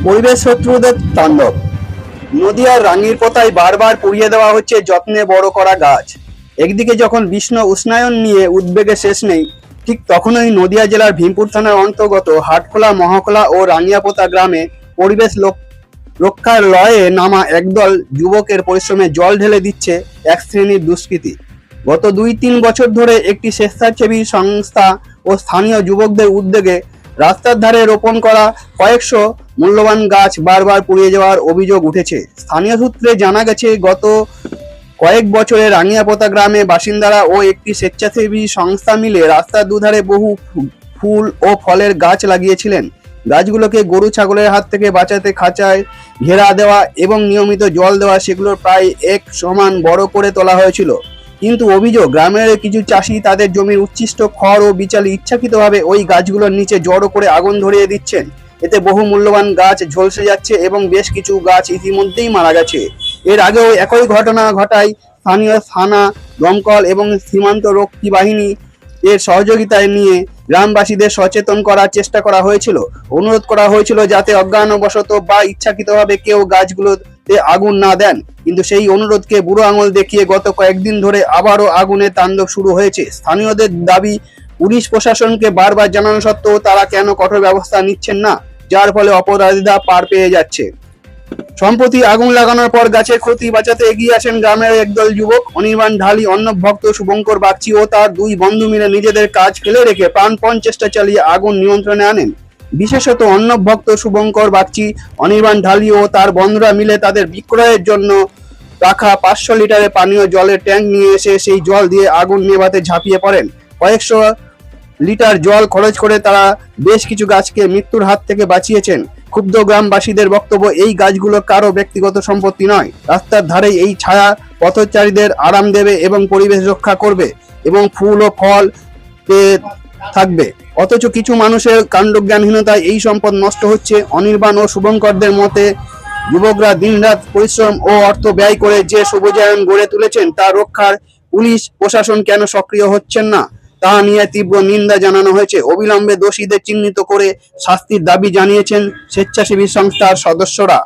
পরিবেশ শত্রুদের তাণ্ডব। নদিয়ার রাঙ্গিরপোতায় বারবার পুড়িয়ে দেওয়া হচ্ছে যত্নে বড় করা গাছ। একদিকে যখন বিশ্ব উষ্ণায়ন নিয়ে উদ্বেগের শেষ নেই, ঠিক তখনই নদিয়া জেলার ভীমপুর থানার অন্তর্গত হাটখোলা, মহাখোলা ও রাঙ্গিয়াপোতা গ্রামে পরিবেশ রক্ষার লড়াইয়ে নামা একদল যুবকের পরিশ্রমে জল ঢেলে দিচ্ছে এক শ্রেণীর দুষ্কৃতী। গত ২-৩ বছর ধরে একটি স্বেচ্ছাসেবী সংস্থা ও স্থানীয় যুবকদের উদ্যোগে রাস্তার ধারে রোপণ করা কয়েকশো মূল্যবান গাছ বারবার পুড়িয়ে যাওয়ার অভিযোগ উঠেছে। স্থানীয় সূত্রে জানা গেছে, গত কয়েক বছরে রাঙ্গিয়াপোতা গ্রামে বাসিন্দারা ও একটি স্বেচ্ছাসেবী সংস্থা মিলে রাস্তার দুধারে বহু ফুল ও ফলের গাছ লাগিয়েছিলেন। গাছগুলোকে গরু ছাগলের হাত থেকে বাঁচাতে খাঁচায় ঘেরা দেওয়া এবং নিয়মিত জল দেওয়া সেগুলোর প্রায় এক সমান বড় করে তোলা হয়েছিল। কিন্তু অভিযোগ, গ্রামের কিছু চাষি তাদের জমির উচ্ছিষ্ট খড় ও বিচালি ইচ্ছাকৃতভাবে ওই গাছগুলোর নিচে জড়ো করে আগুন ধরিয়ে দিচ্ছেন। এতে বহু মূল্যবান গাছ ঝলসে যাচ্ছে এবং বেশ কিছু গাছ ইতিমধ্যেই মারা গেছে। এর আগেও একই ঘটনা ঘটায় স্থানীয় থানা, দমকল এবং সীমান্ত রক্ষী বাহিনী এর সহযোগিতায় নিয়ে গ্রামবাসীদের সচেতন করার চেষ্টা করা হয়েছিল। অনুরোধ করা হয়েছিল যাতে অজ্ঞানবশত বা ইচ্ছাকৃতভাবে কেউ গাছগুলোতে আগুন না দেন, কিন্তু সেই অনুরোধকে বুড়ো আঙুল দেখিয়ে গত কয়েকদিন ধরে আবারও আগুনের তাণ্ডব শুরু হয়েছে। স্থানীয়দের দাবি, পুলিশ প্রশাসনকে বারবার জানানো সত্ত্বেও তারা কেন কঠোর ব্যবস্থা নিচ্ছেন না, যার ফলে অপরাধীরা পার পেয়ে যাচ্ছে। সম্প্রতি আগুন লাগানোর পর গাছের ক্ষতি বাঁচাতে এগিয়ে আসেন গ্রামের একদল যুবক। অনির্বাণ ঢালি, অর্ণব ভক্ত, শুভঙ্কর বাগচি ও তার দুই বন্ধু মিলে নিজেদের কাজ ফেলে রেখে প্রাণপণ চেষ্টা চালিয়ে আগুন নিয়ন্ত্রণে আনেন। বিশেষত অর্ণব ভক্ত, শুভঙ্কর বাগচি, অনির্বাণ ঢালি ও তার বন্ধুরা মিলে তাদের বিক্রয়ের জন্য রাখা ৫০০ লিটারের পানীয় জলের ট্যাঙ্ক নিয়ে এসে সেই জল দিয়ে আগুন নেভাতে ঝাঁপিয়ে পড়েন। কয়েকশো লিটার জল খরচ করে তারা বেশ কিছু গাছকে মৃত্যুর হাত থেকে বাঁচিয়েছেন। ক্ষুব্ধ গ্রামবাসীদের বক্তব্য, এই গাছগুলো কারো ব্যক্তিগত সম্পত্তি নয়, রাস্তার ধারে এই ছায়া পথচারীদের আরাম দেবে এবং পরিবেশ রক্ষা করবে এবং ফুল ও ফল থাকবে। অথচ কিছু মানুষের কাণ্ডজ্ঞানহীনতায় এই সম্পদ নষ্ট হচ্ছে। অনির্বাণ ও শুভঙ্করদের মতে, যুবকরা দিনরাত পরিশ্রম ও অর্থ ব্যয় করে যে সবুজায়ন গড়ে তুলেছেন তা রক্ষার পুলিশ প্রশাসন কেন সক্রিয় হচ্ছেন না, তা নিয়ে তীব্র নিন্দা জানানো হয়েছে। অবিলম্বে দোষীদের চিহ্নিত করে শাস্তির দাবি জানিয়েছেন স্বেচ্ছাসেবী সংস্থার সদস্যরা।